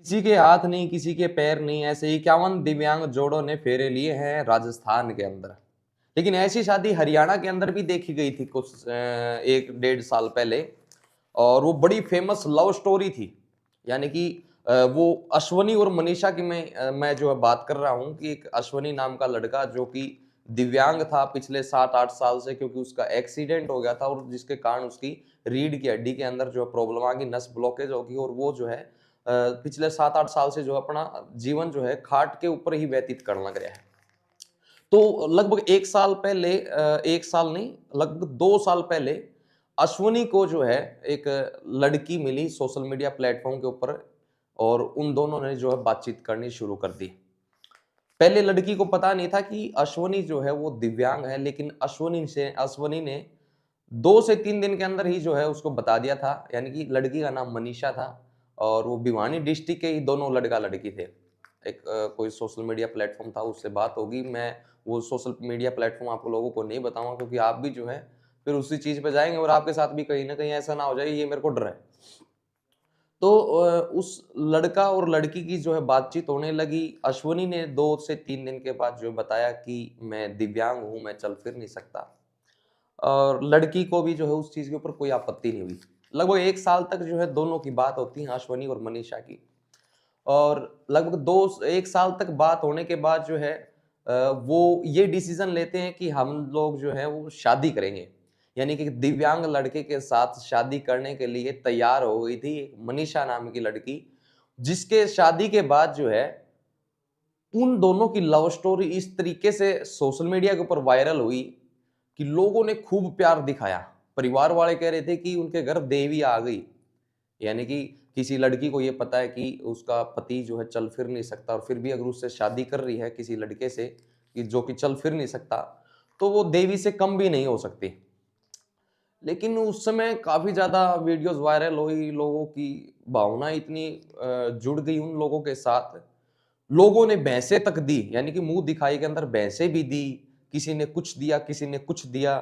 किसी के हाथ नहीं, किसी के पैर नहीं, ऐसे 51 दिव्यांग जोड़ों ने फेरे लिए हैं राजस्थान के अंदर। लेकिन ऐसी शादी हरियाणा के अंदर भी देखी गई थी कुछ 1 डेढ़ साल पहले, और वो बड़ी फेमस लव स्टोरी थी। यानी कि वो अश्वनी और मनीषा की मैं जो है बात कर रहा हूँ कि एक अश्वनी नाम का लड़का जो कि दिव्यांग था पिछले 7-8 साल से, क्योंकि उसका एक्सीडेंट हो गया था और जिसके कारण उसकी रीढ़ की हड्डी के अंदर जो है प्रॉब्लम आ गई, नस ब्लॉकेज होगी, और वो जो है पिछले 7-8 साल से जो अपना जीवन जो है खाट के ऊपर ही व्यतीत करने लग रहा है। तो लगभग 1 साल पहले 1 साल नहीं, लगभग 2 साल पहले अश्विनी को जो है एक लड़की मिली सोशल मीडिया प्लेटफ़ॉर्म के ऊपर, और उन दोनों ने जो है बातचीत करनी शुरू कर दी। पहले लड़की को पता नहीं था कि अश्विनी जो है वो दिव्यांग है, लेकिन अश्विनी ने 2 से 3 दिन के अंदर ही जो है उसको बता दिया था। यानी कि लड़की का नाम मनीषा था और वो भिवानी डिस्ट्रिक्ट के ही दोनों लड़का-लड़की थे। एक कोई सोशल मीडिया प्लेटफ़ॉर्म था, उससे बात होगी। मैं वो सोशल मीडिया प्लेटफ़ॉर्म आपको लोगों को नहीं बताऊँगा, क्योंकि आप भी जो है फिर उसी चीज़ पे जाएँगे और आपके साथ भी कहीं न कहीं ऐसा ना हो जाए, ये मेरे को डर है। तो उस लड़का और लड़की की जो है बातचीत होने लगी। अश्विनी ने 2 से 3 दिन के बाद जो बताया कि मैं दिव्यांग हूँ, मैं चल फिर नहीं सकता। और लड़की को भी जो है उस चीज़ के ऊपर कोई आपत्ति नहीं हुई। लगभग 1 साल तक जो है दोनों की बात होती है, अश्विनी और मनीषा की। और लगभग 1 साल तक बात होने के बाद जो है वो ये डिसीज़न लेते हैं कि हम लोग जो है वो शादी करेंगे। यानी कि दिव्यांग लड़के के साथ शादी करने के लिए तैयार हो गई थी एक मनीषा नाम की लड़की, जिसके शादी के बाद जो है उन दोनों की लव स्टोरी इस तरीके से सोशल मीडिया के ऊपर वायरल हुई कि लोगों ने खूब प्यार दिखाया। परिवार वाले कह रहे थे कि उनके घर देवी आ गई। यानी कि किसी लड़की को ये पता है कि उसका पति जो है चल फिर नहीं सकता, और फिर भी अगर उससे शादी कर रही है किसी लड़के से कि जो कि चल फिर नहीं सकता, तो वो देवी से कम भी नहीं हो सकती। लेकिन उस समय काफ़ी ज़्यादा वीडियोज़ वायरल हुई, लोगों की भावना इतनी जुड़ गई उन लोगों के साथ। लोगों ने भैंसें तक दी, यानी कि मुँह दिखाई के अंदर भैंसें भी दी, किसी ने कुछ दिया, किसी ने कुछ दिया।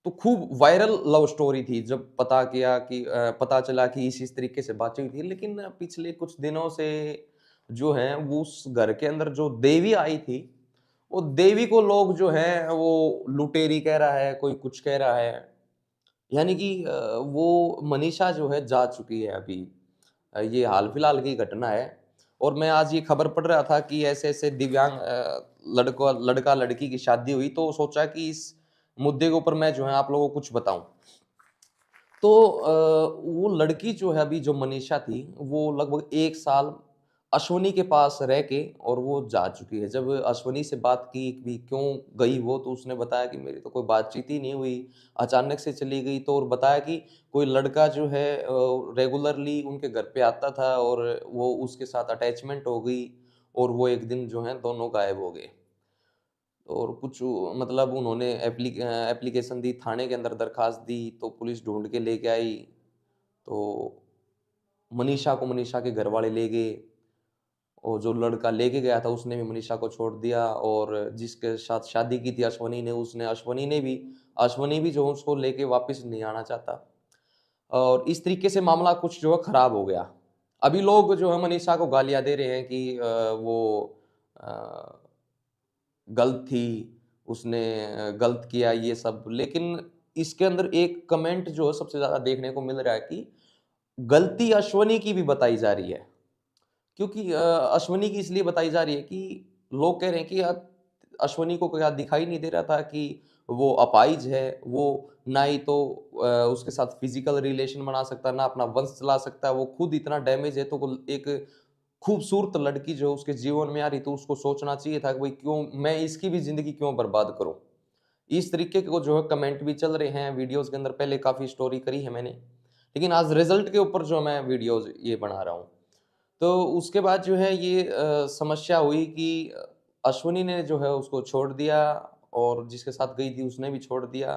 तो खूब वायरल लव स्टोरी थी। जब पता चला कि इस तरीके से बातचीत थी, लेकिन पिछले कुछ दिनों से जो है वो उस घर के अंदर जो देवी आई थी, वो देवी को लोग जो है वो लुटेरी कह रहा है, कोई कुछ कह रहा है। यानी कि वो मनीषा जो है जा चुकी है अभी। ये हाल-फिलहाल की घटना है, और मैं आज ये खबर पढ़ रहा था कि ऐसे-ऐसे दिव्यांग लड़का-लड़की की शादी हुई, तो सोचा कि इस मुद्दे के ऊपर मैं जो है आप लोगों को कुछ बताऊँ। तो वो लड़की जो है अभी जो मनीषा थी, वो लगभग 1 साल अश्विनी के पास रह के और वो जा चुकी है। जब अश्विनी से बात की कि क्यों गई वो, तो उसने बताया कि मेरी तो कोई बातचीत ही नहीं हुई, अचानक से चली गई। तो और बताया कि कोई लड़का जो है रेगुलरली उनके घर पे आता था और वो उसके साथ अटैचमेंट हो गई, और वो एक दिन जो है दोनों गायब हो गए। और कुछ मतलब उन्होंने एप्लीकेशन दी, थाने के अंदर दरखास्त दी, तो पुलिस ढूँढ के लेके आई। तो मनीषा को मनीषा के घरवाले ले गए, और जो लड़का लेके गया था उसने भी मनीषा को छोड़ दिया, और जिसके साथ शादी की थी अश्विनी भी जो है उसको लेके वापस नहीं आना चाहता। और इस तरीके से मामला कुछ जो है खराब हो गया। अभी लोग जो है मनीषा को गालियाँ दे रहे हैं कि वो अ गलत थी, उसने गलत किया ये सब। लेकिन इसके अंदर एक कमेंट जो है सबसे ज़्यादा देखने को मिल रहा है कि गलती अश्विनी की भी बताई जा रही है। क्योंकि अश्विनी की इसलिए बताई जा रही है कि लोग कह रहे हैं कि यार अश्विनी को क्या दिखाई नहीं दे रहा था कि वो अपाहिज है, वो ना ही तो उसके साथ फिज़िकल रिलेशन बना सकता, ना अपना वंश चला सकता, वो खुद इतना डैमेज है, तो को एक खूबसूरत लड़की जो उसके जीवन में आ रही, तो उसको सोचना चाहिए था कि भाई क्यों मैं इसकी भी ज़िंदगी क्यों बर्बाद करूँ? इस तरीके के जो है कमेंट भी चल रहे हैं वीडियोज़ के अंदर, पहले काफ़ी स्टोरी करी है मैंने। लेकिन आज रिज़ल्ट के ऊपर जो मैं वीडियोज़ ये बना रहा हूँ। तो उसके बाद जो है ये समस्या हुई कि अश्विनी ने जो है उसको छोड़ दिया, और जिसके साथ गई थी उसने भी छोड़ दिया।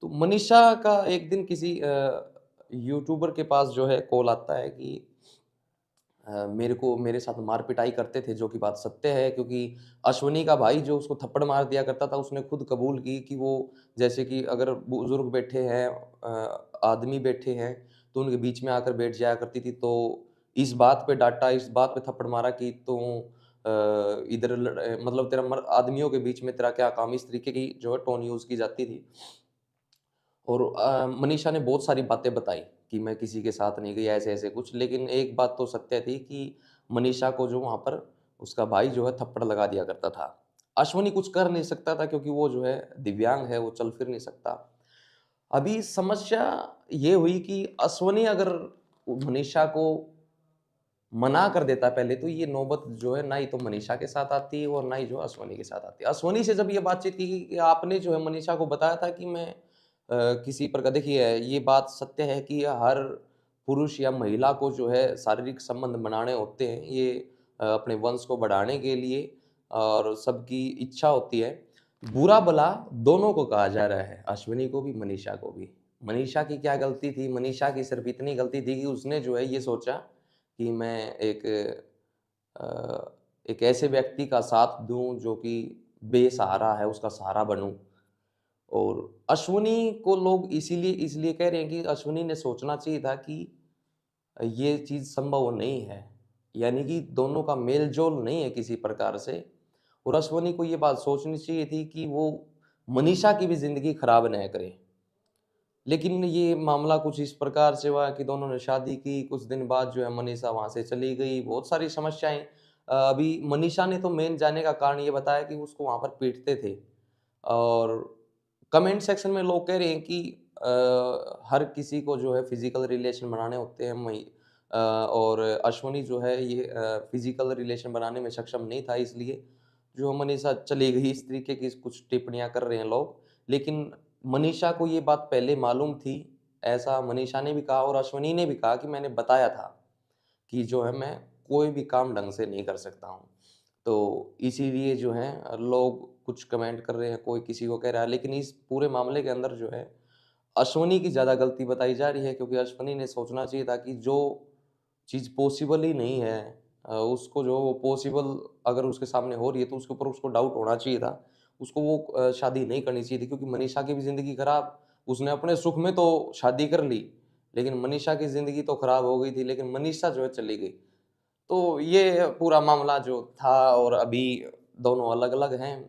तो मनीषा का एक दिन किसी यूट्यूबर के पास जो है कॉल आता है कि मेरे साथ मार-पिटाई करते थे, जो कि बात सत्य है, क्योंकि अश्विनी का भाई जो उसको थप्पड़ मार दिया करता था, उसने खुद कबूल की कि वो जैसे कि अगर बुज़ुर्ग बैठे हैं आदमी बैठे हैं, तो उनके बीच में आकर बैठ जाया करती थी। तो इस बात पे डाँटा, इस बात पे थप्पड़ मारा कि तू इधर मतलब तेरा आदमियों के बीच में तेरा क्या काम, इस तरीके की जो है टोन यूज़ की जाती थी। और मनीषा ने बहुत सारी बातें बताई कि मैं किसी के साथ नहीं गई, ऐसे-ऐसे कुछ। लेकिन एक बात तो सत्य थी कि मनीषा को जो वहाँ पर उसका भाई जो है थप्पड़ लगा दिया करता था। अश्विनी कुछ कर नहीं सकता था क्योंकि वो जो है दिव्यांग है, वो चल फिर नहीं सकता। अभी समस्या ये हुई कि अश्विनी अगर मनीषा को मना कर देता पहले, तो ये नौबत जो है ना ही तो मनीषा के साथ आती और ना ही जो अश्विनी के साथ आती। अश्विनी से जब ये बातचीत की कि आपने जो है मनीषा को बताया था कि मैं किसी प्रकार, देखिए ये बात सत्य है कि हर पुरुष या महिला को जो है शारीरिक संबंध बनाने होते हैं, ये अपने वंश को बढ़ाने के लिए, और सबकी इच्छा होती है। बुरा भला दोनों को कहा जा रहा है, अश्विनी को भी, मनीषा को भी। मनीषा की क्या गलती थी? मनीषा की सिर्फ इतनी गलती थी कि उसने जो है ये सोचा कि मैं एक ऐसे व्यक्ति का साथ दूँ जो कि बेसहारा है, उसका सहारा बनूँ। और अश्विनी को लोग इसीलिए इसलिए कह रहे हैं कि अश्विनी ने सोचना चाहिए था कि ये चीज़ संभव नहीं है। यानी कि दोनों का मेल-जोल नहीं है किसी प्रकार से, और अश्विनी को ये बात सोचनी चाहिए थी कि वो मनीषा की भी ज़िंदगी खराब ना करे। लेकिन ये मामला कुछ इस प्रकार से हुआ कि दोनों ने शादी की, कुछ दिन बाद जो है मनीषा वहाँ से चली गई, बहुत सारी समस्याएँ। अभी मनीषा ने तो मेन जाने का कारण ये बताया कि उसको वहाँ पर पीटते थे, और कमेंट सेक्शन में लोग कह रहे हैं कि हर किसी को जो है फिज़िकल रिलेशन बनाने होते हैं, और अश्विनी जो है ये फिज़िकल रिलेशन बनाने में सक्षम नहीं था, इसलिए जो मनीषा चली गई, इस तरीके की कुछ टिप्पणियाँ कर रहे हैं लोग। लेकिन मनीषा को ये बात पहले मालूम थी, ऐसा मनीषा ने भी कहा और अश्विनी ने भी कहा कि मैंने बताया था कि जो है मैं कोई भी काम ढंग से नहीं कर सकता हूँ। तो इसीलिए जो है लोग कुछ कमेंट कर रहे हैं, कोई किसी को कह रहा है, लेकिन इस पूरे मामले के अंदर जो है अश्विनी की ज़्यादा गलती बताई जा रही है, क्योंकि अश्विनी ने सोचना चाहिए था कि जो चीज़ पॉसिबल ही नहीं है, उसको जो पॉसिबल अगर उसके सामने हो रही है तो उसके ऊपर उसको डाउट होना चाहिए था। उसको वो शादी नहीं करनी चाहिए थी, क्योंकि मनीषा की भी ज़िंदगी खराब, उसने अपने सुख में तो शादी कर ली, लेकिन मनीषा की ज़िंदगी तो खराब हो गई थी, लेकिन मनीषा जो है चली गई। तो ये पूरा मामला जो था, और अभी दोनों अलग-अलग हैं।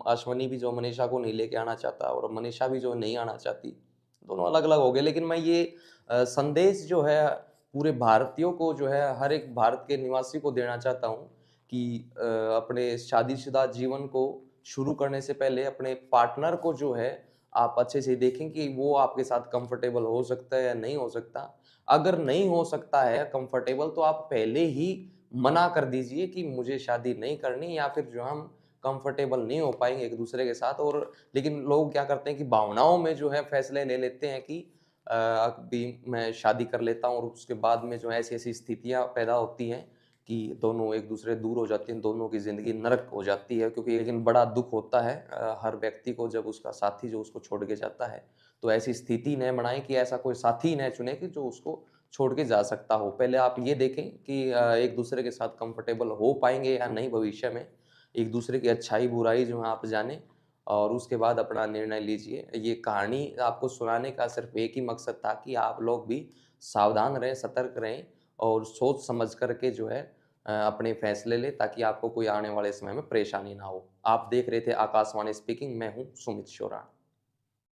अश्विनी भी जो मनीषा को नहीं लेके आना चाहता और मनीषा भी जो नहीं आना चाहती। दोनों अलग-अलग हो गए, लेकिन मैं ये संदेश जो है पूरे भारतीयों को जो है, हर एक भारत के निवासी को देना चाहता हूँ कि अपने शादीशुदा जीवन को शुरू करने से पहले अपने पार्टनर को जो है आप अच्छे से देखें कि वो आपके साथ कंफर्टेबल हो सकता है या नहीं हो सकता। अगर नहीं हो सकता है कंफर्टेबल, तो आप पहले ही मना कर दीजिए कि मुझे शादी नहीं करनी, या फिर जो हम कंफर्टेबल नहीं हो पाएँगे एक-दूसरे के साथ। और लेकिन लोग क्या करते हैं कि भावनाओं में जो है फैसले ले लेते हैं कि अभी मैं शादी कर लेता हूँ, और उसके बाद में जो ऐसी-ऐसी स्थितियाँ पैदा होती हैं कि दोनों एक-दूसरे दूर हो जाते हैं, दोनों की ज़िंदगी नरक हो जाती है। क्योंकि लेकिन बड़ा दुःख होता है हर व्यक्ति को जब उसका साथी जो उसको छोड़ के जाता है। तो ऐसी स्थिति न बनाएँ कि ऐसा कोई साथी न चुनें कि जो उसको छोड़ के जा सकता हो। पहले आप ये देखें कि एक-दूसरे के साथ कंफर्टेबल हो पाएँगे या नहीं भविष्य में। एक-दूसरे की अच्छाई-बुराई जो है आप जानें, और उसके बाद अपना निर्णय लीजिए। ये कहानी आपको सुनाने का सिर्फ़ एक ही मकसद था कि आप लोग भी सावधान रहें, सतर्क रहें, और सोच समझ कर के जो है अपने फैसले लें, ताकि आपको कोई आने वाले समय में परेशानी ना हो। आप देख रहे थे आकाशवाणी स्पीकिंग, मैं हूँ सुमित शोराण।